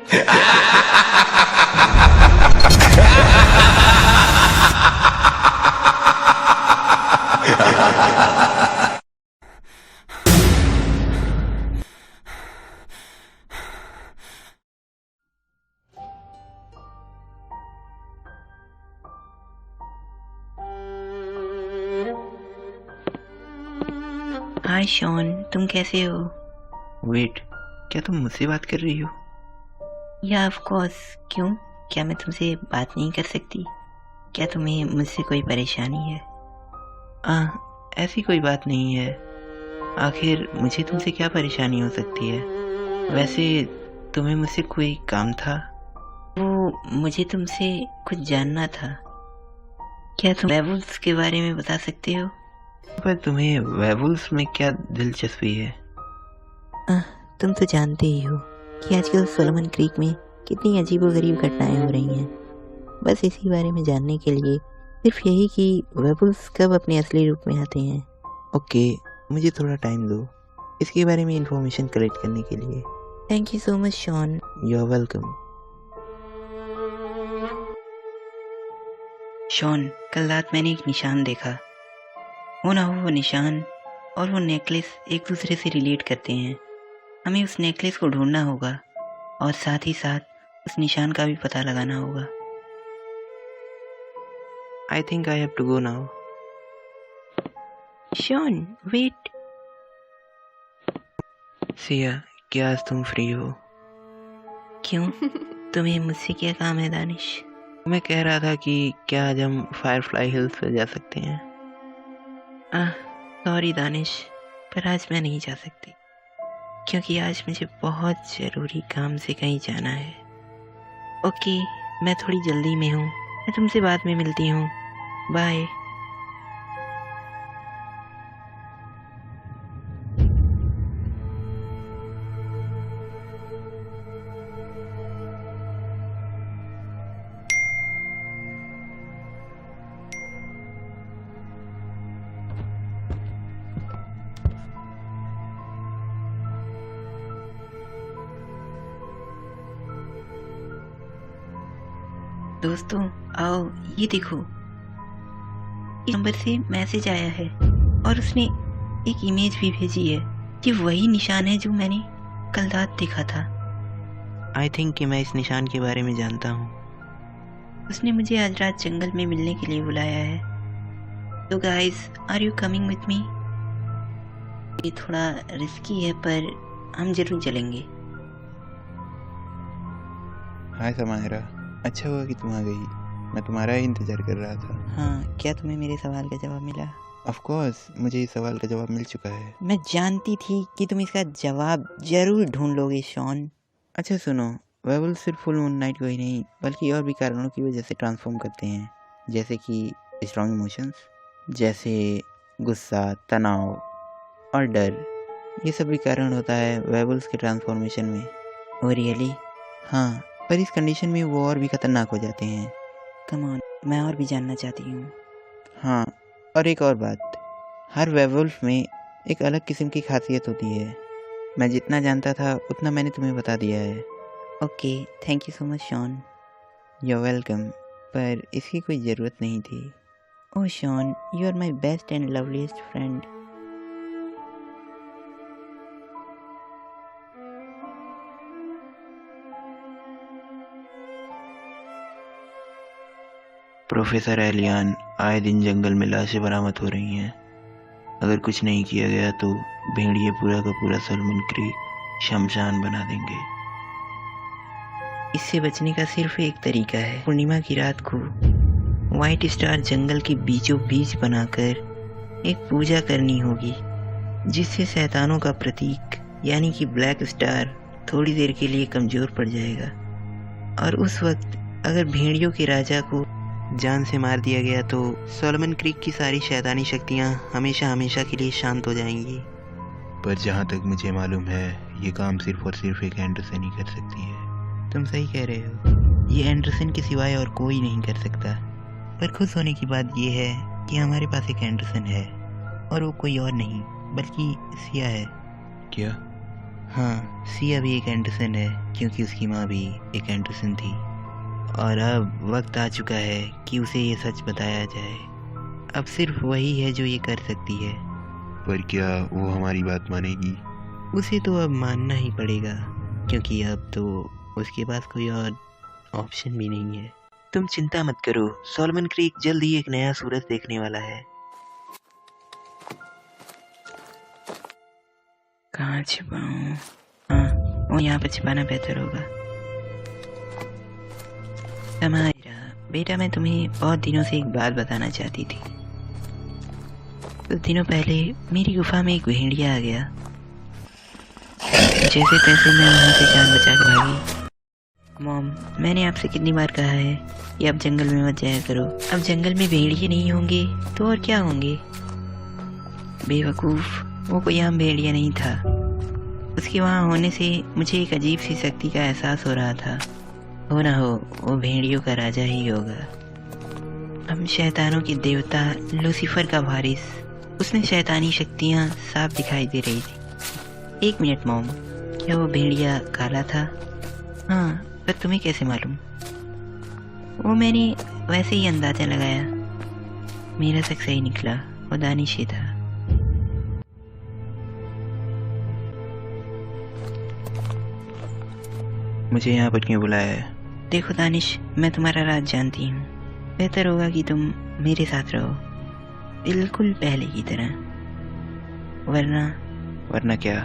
हाय Shawn, तुम कैसे हो? वेट, क्या तुम मुझसे बात कर रही हो? या ऑफ कोर्स, क्यों? क्या मैं तुमसे बात नहीं कर सकती? क्या तुम्हें मुझसे कोई परेशानी है? ऐसी कोई बात नहीं है। आखिर मुझे तुमसे क्या परेशानी हो सकती है? वैसे तुम्हें मुझसे कोई काम था? वो मुझे तुमसे कुछ जानना था। क्या तुम वेयरवुल्व्स के बारे में बता सकते हो? पर तुम्हें वेयरवुल्व्स में क्या दिलचस्पी है? तुम तो जानते ही हो कि आजकल सोलोमन क्रीक में कितनी अजीबोगरीब घटनाएं हो रही हैं। बस इसी बारे में जानने के लिए, सिर्फ यही कि वेयरवुल्व्स कब अपने असली रूप में आते हैं। ओके, मुझे थोड़ा टाइम दो इसके बारे में इंफॉर्मेशन कलेक्ट करने के लिए। Thank you so much Shaun. You are welcome. Shaun, कल रात मैंने एक निशान देखा। वो निशान और वो नेकलेस एक दूसरे से रिलेट करते हैं। हमें उस नेकलेस को ढूंढना होगा और साथ ही साथ उस निशान का भी पता लगाना होगा। I think I have to go now. Shaun, wait. Siya, क्या आज तुम फ्री हो? क्यों? तुम्हें मुझसे क्या काम है दानिश? मैं कह रहा था कि क्या आज हम फायरफ्लाई हिल्स पे जा सकते हैं? सॉरी दानिश, पर आज मैं नहीं जा सकती, क्योंकि आज मुझे बहुत ज़रूरी काम से कहीं जाना है। ओके, मैं थोड़ी जल्दी में हूँ। मैं तुमसे बाद में मिलती हूँ। बाय। दोस्तों आओ, ये देखो, इस नंबर से मैसेज आया है और उसने एक इमेज भी भेजी है। ये वही निशान है जो मैंने कल रात देखा था। आई थिंक कि मैं इस निशान के बारे में जानता हूँ। उसने मुझे आज रात जंगल में मिलने के लिए बुलाया है। तो guys, are you coming with me? ये थोड़ा रिस्की है पर हम जरूर चलेंगे। हाय समायरा, अच्छा हुआ कि तुम आ गई। मैं तुम्हारा ही इंतजार कर रहा था। हाँ, क्या तुम्हें मेरे सवाल का जवाब मिला? ऑफ कोर्स, मुझे इस सवाल का जवाब मिल चुका है। मैं जानती थी कि तुम इसका जवाब जरूर ढूंढ लोगे शॉन। अच्छा सुनो, वेयरवुल्फ सिर्फ फुल मून नाइट को ही नहीं बल्कि और भी कारणों की वजह से ट्रांसफॉर्म करते हैं, जैसे कि स्ट्रॉन्ग इमोशंस, जैसे गुस्सा, तनाव और डर। ये सब भी कारण होता है वेयरवुल्फ के ट्रांसफॉर्मेशन में। Oh really? हाँ, पर इस कंडीशन में वो और भी खतरनाक हो जाते हैं। कम ऑन, मैं और भी जानना चाहती हूँ। हाँ, और एक और बात, हर वेयरवुल्फ में एक अलग किस्म की खासियत होती है। मैं जितना जानता था उतना मैंने तुम्हें बता दिया है। Okay, thank you so much Shaun. You are welcome, पर इसकी कोई ज़रूरत नहीं थी। Oh Shaun, you are my best and loveliest friend. Professor Elian, आए दिन जंगल में लाशें बरामद हो रही हैं। अगर कुछ नहीं किया गया तो भेड़िए पूरा का पूरा सोलोमन क्रीक शमशान बना देंगे। इससे बचने का सिर्फ एक तरीका है। पूर्णिमा की रात को व्हाइट स्टार जंगल के बीचों बीच बनाकर एक पूजा करनी होगी, जिससे शैतानों का प्रतीक यानी कि ब्लैक स्टार थोड़ी देर के लिए कमज़ोर पड़ जाएगा। और उस वक्त अगर भेड़ियों के राजा को जान से मार दिया गया तो सोलोमन क्रीक की सारी शैतानी शक्तियाँ हमेशा हमेशा के लिए शांत हो जाएंगी। पर जहाँ तक मुझे मालूम है, ये काम सिर्फ और सिर्फ एक एंडरसन ही कर सकती है। तुम सही कह रहे हो, ये एंडरसन के सिवाय और कोई नहीं कर सकता। पर खुश होने की बात ये है कि हमारे पास एक एंडरसन है, और वो कोई और नहीं बल्कि सिया है। क्या? हाँ, सिया भी एक एंडरसन है क्योंकि उसकी माँ भी एक एंडरसन थी। और अब वक्त आ चुका है कि उसे ये सच बताया जाए। अब सिर्फ वही है जो ये कर सकती है। पर क्या वो हमारी बात मानेगी? उसे तो अब मानना ही पड़ेगा क्योंकि अब तो उसके पास कोई और ऑप्शन भी नहीं है। तुम चिंता मत करो, सॉलोमन क्रीक जल्द ही एक नया सूरज देखने वाला है। कहाँ छिपाऊं? हाँ, वो यहाँ पर छिपाना बेहतर होगा। समायरा, बेटा मैं तुम्हें बहुत दिनों से एक बात बताना चाहती थी। कुछ दिनों पहले मेरी गुफा में एक भेड़िया आ गया। जैसे तैसे मैं वहाँ से जान बचा के भागी। मॉम, मैंने आपसे कितनी बार कहा है कि आप जंगल में मत जाया करो। अब जंगल में भेड़िए नहीं होंगे तो और क्या होंगे? बेवकूफ़, वो कोई आम भेड़िया नहीं था। उसके वहाँ होने से मुझे एक अजीब सी शक्ति का एहसास हो रहा था। हो ना हो, वो भेड़ियों का राजा ही होगा। हम शैतानों के देवता लूसीफर का वारिस। उसमें शैतानी शक्तियाँ साफ दिखाई दे रही थी। एक मिनट मॉम, क्या वो भेड़िया काला था? हाँ, पर तुम्हें कैसे मालूम? वो मैंने वैसे ही अंदाज़ा लगाया। मेरा शक सही निकला, वो दानिश ही था। मुझे यहाँ पर क्यों बुलाया है? देखो दानिश, मैं तुम्हारा राज जानती हूँ। बेहतर होगा कि तुम मेरे साथ रहो, बिल्कुल पहले की तरह। वरना क्या?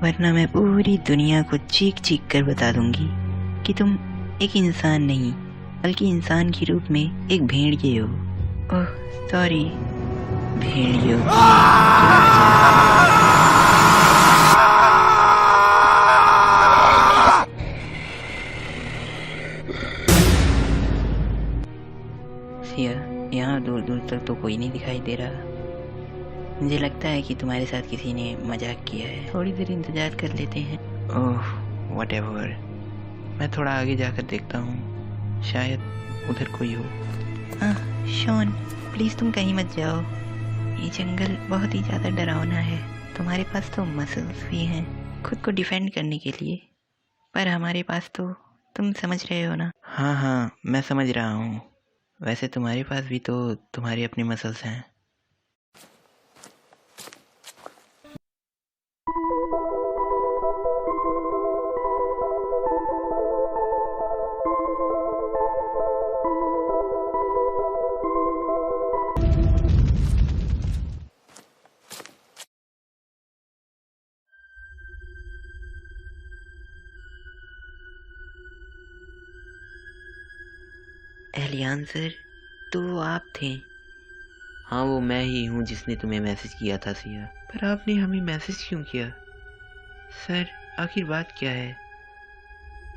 वरना मैं पूरी दुनिया को चीख चीख कर बता दूंगी कि तुम एक इंसान नहीं बल्कि इंसान के रूप में एक भेड़िए हो। ओह सॉरी, भेड़ियों की सिया, यहाँ दूर दूर तक तो कोई नहीं दिखाई दे रहा। मुझे लगता है कि तुम्हारे साथ किसी ने मजाक किया है। थोड़ी देर इंतजार कर लेते हैं। ओह व्हाटएवर, मैं थोड़ा आगे जाकर देखता हूँ, शायद उधर कोई हो। शॉन प्लीज़ तुम कहीं मत जाओ। ये जंगल बहुत ही ज़्यादा डरावना है। तुम्हारे पास तो मसल्स भी हैं खुद को डिफेंड करने के लिए, पर हमारे पास तो तुम समझ रहे हो ना। हाँ, मैं समझ रहा हूँ। वैसे तुम्हारे पास भी तो तुम्हारे अपने मसल्स हैं। एलियान सर, तो वो आप थे? हाँ, वो मैं ही हूँ जिसने तुम्हें मैसेज किया था सिया। पर आपने हमें मैसेज क्यों किया? सर, आखिर बात क्या है?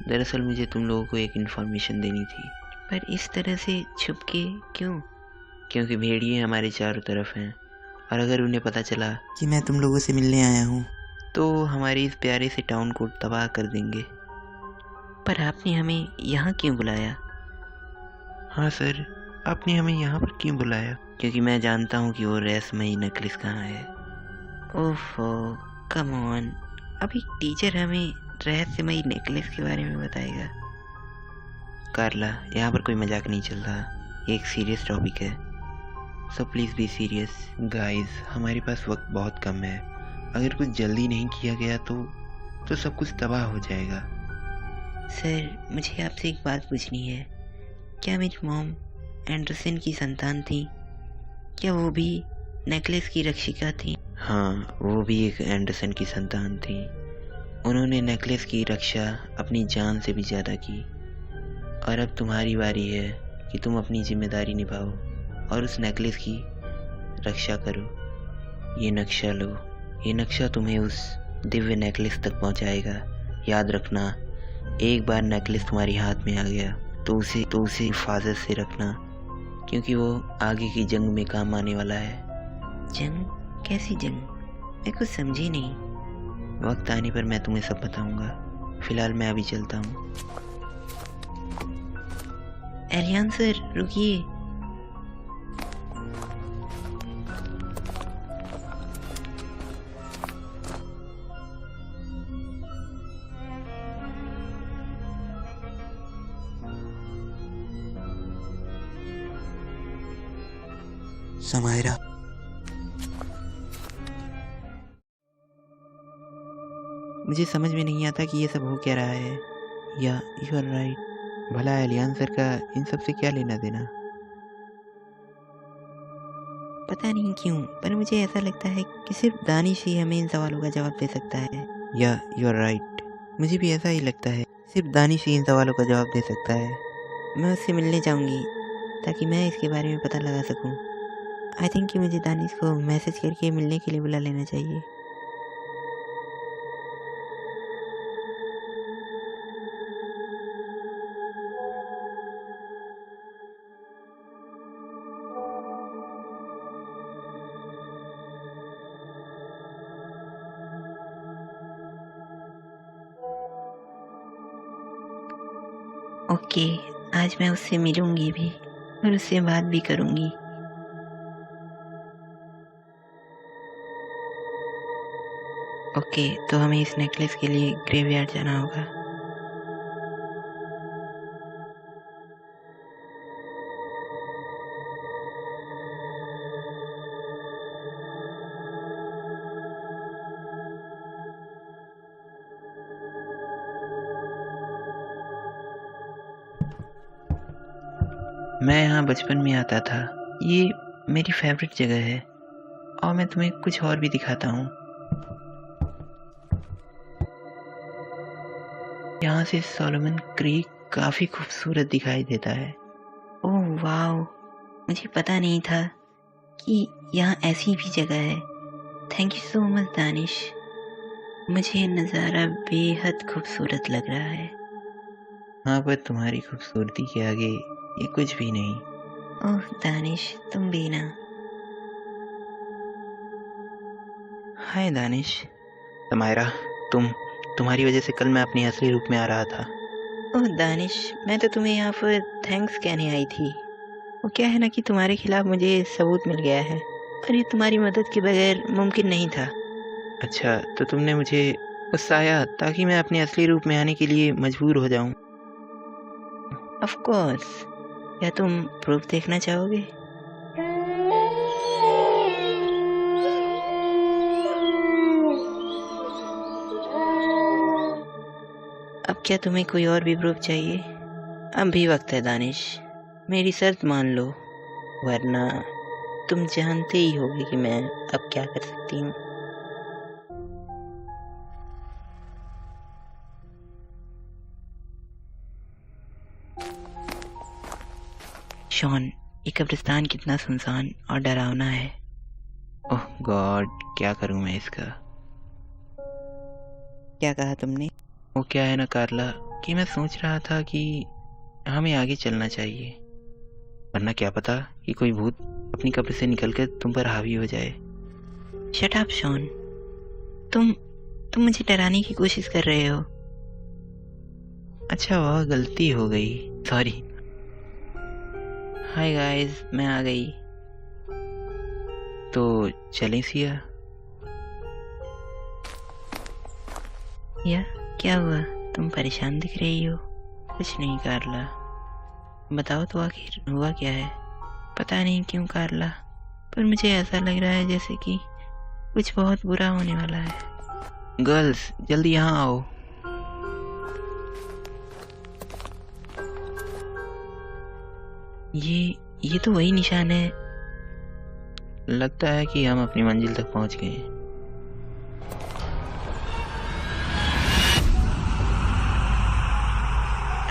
दरअसल मुझे तुम लोगों को एक इन्फॉर्मेशन देनी थी। पर इस तरह से छुप के क्यों? क्योंकि भेड़िए हमारे चारों तरफ हैं, और अगर उन्हें पता चला कि मैं तुम लोगों से मिलने आया हूँ तो हमारे इस प्यारे से टाउन को तबाह कर देंगे। पर आपने हमें यहाँ क्यों बुलाया? हाँ सर, आपने हमें यहाँ पर क्यों बुलाया? क्योंकि मैं जानता हूँ कि वो रहस्यमयी नेकलेस कहाँ है। ओफो, कम ऑन, अभी टीचर हमें रहस्यमयी नेकलेस के बारे में बताएगा। कार्ला, यहाँ पर कोई मजाक नहीं चल रहा, ये एक सीरियस टॉपिक है, so please be serious. Guys, हमारे पास वक्त बहुत कम है। अगर कुछ जल्दी नहीं किया गया तो सब कुछ तबाह हो जाएगा। सर, मुझे आपसे एक बात पूछनी है। क्या मेरी मॉम एंडरसन की संतान थी? क्या वो भी नेकलेस की रक्षिका थी? हाँ, वो भी एक एंडरसन की संतान थी। उन्होंने नेकलेस की रक्षा अपनी जान से भी ज़्यादा की। और अब तुम्हारी बारी है कि तुम अपनी जिम्मेदारी निभाओ और उस नेकलेस की रक्षा करो। ये नक्शा लो, ये नक्शा तुम्हें उस दिव्य नेकलेस तक पहुंचाएगा। याद रखना, एक बार नेकलेस तुम्हारे हाथ में आ गया तो उसे हिफाजत से रखना, क्योंकि वो आगे की जंग में काम आने वाला है। जंग? कैसी जंग? मैं कुछ समझी नहीं। वक्त आने पर मैं तुम्हें सब बताऊंगा। फिलहाल मैं अभी चलता हूँ। एलियान सर, रुकिए। समायरा। मुझे समझ में नहीं आता कि ये सब हो क्या रहा है। या यू आर राइट। भला एलियांसर का इन सब से क्या लेना देना? पता नहीं क्यों, पर मुझे ऐसा लगता है कि सिर्फ दानिश ही हमें इन सवालों का जवाब दे सकता है। या यू आर राइट। मुझे भी ऐसा ही लगता है, सिर्फ दानिश ही इन सवालों का जवाब दे सकता है। मैं उससे मिलने जाऊंगी ताकि मैं इसके बारे में पता लगा सकूं। आई थिंक कि मुझे दानिश को मैसेज करके मिलने के लिए बुला लेना चाहिए। ओके, आज मैं उससे मिलूंगी भी और उससे बात भी करूंगी। ओके, तो हमें इस नेकलेस के लिए ग्रेवयार्ड जाना होगा। मैं यहाँ बचपन में आता था। ये मेरी फेवरेट जगह है और मैं तुम्हें कुछ और भी दिखाता हूँ। यहाँ से सोलोमन क्रीक काफी खूबसूरत दिखाई देता है। ओह वाओ, मुझे पता नहीं था कि यहाँ ऐसी भी जगह है। Thank you so much Danish. मुझे नज़ारा बेहद खूबसूरत लग रहा है। हाँ, पर तुम्हारी खूबसूरती के आगे ये कुछ भी नहीं। ओह दानिश, तुम भी ना। हाय दानिश। समायरा, तुम्हारी वजह से कल मैं अपनी असली रूप में आ रहा था। ओह दानिश, मैं तो तुम्हें यहाँ पर थैंक्स कहने आई थी। वो क्या है ना कि तुम्हारे खिलाफ मुझे सबूत मिल गया है और ये तुम्हारी मदद के बगैर मुमकिन नहीं था। अच्छा, तो तुमने मुझे उकसाया ताकि मैं अपने असली रूप में आने के लिए मजबूर हो जाऊं। Of course. क्या तुम प्रूफ देखना चाहोगे? अब क्या तुम्हें कोई और भी प्रूफ चाहिए? अब भी वक्त है दानिश, मेरी शर्त मान लो, वरना तुम जानते ही होगे कि मैं अब क्या कर सकती हूँ। शॉन, ये कब्रिस्तान कितना सुनसान और डरावना है। ओह गॉड, क्या करूं मैं इसका? क्या कहा तुमने? वो क्या है ना कार्ला कि मैं सोच रहा था कि हमें आगे चलना चाहिए, वरना क्या पता कि कोई भूत अपनी कब्र से निकलकर तुम पर हावी हो जाए। शट अप शॉन, तुम मुझे डराने की कोशिश कर रहे हो। अच्छा, वह गलती हो गई, सॉरी। हाय गाइस, मैं आ गई। तो चलें सिया? या क्या हुआ, तुम परेशान दिख रही हो? कुछ नहीं कार्ला, बताओ तो आखिर हुआ क्या है? पता नहीं क्यों कार्ला, पर मुझे ऐसा लग रहा है जैसे कि कुछ बहुत बुरा होने वाला है। गर्ल्स, जल्दी यहाँ आओ। ये तो वही निशान है। लगता है कि हम अपनी मंजिल तक पहुंच गए।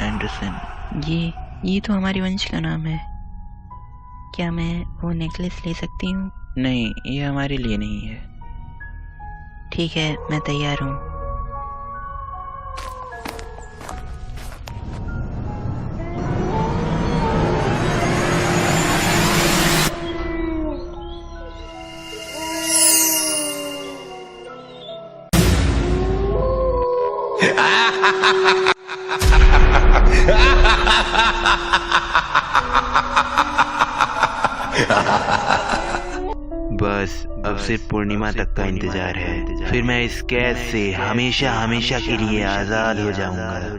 एंडरसन, ये तो हमारे वंश का नाम है। क्या मैं वो नेकलेस ले सकती हूँ? नहीं, ये हमारे लिए नहीं है। ठीक है, मैं तैयार हूँ। बस अब सिर्फ पूर्णिमा तक का इंतजार है, फिर मैं इस कैद से हमेशा हमेशा के लिए आजाद हो जाऊंगा।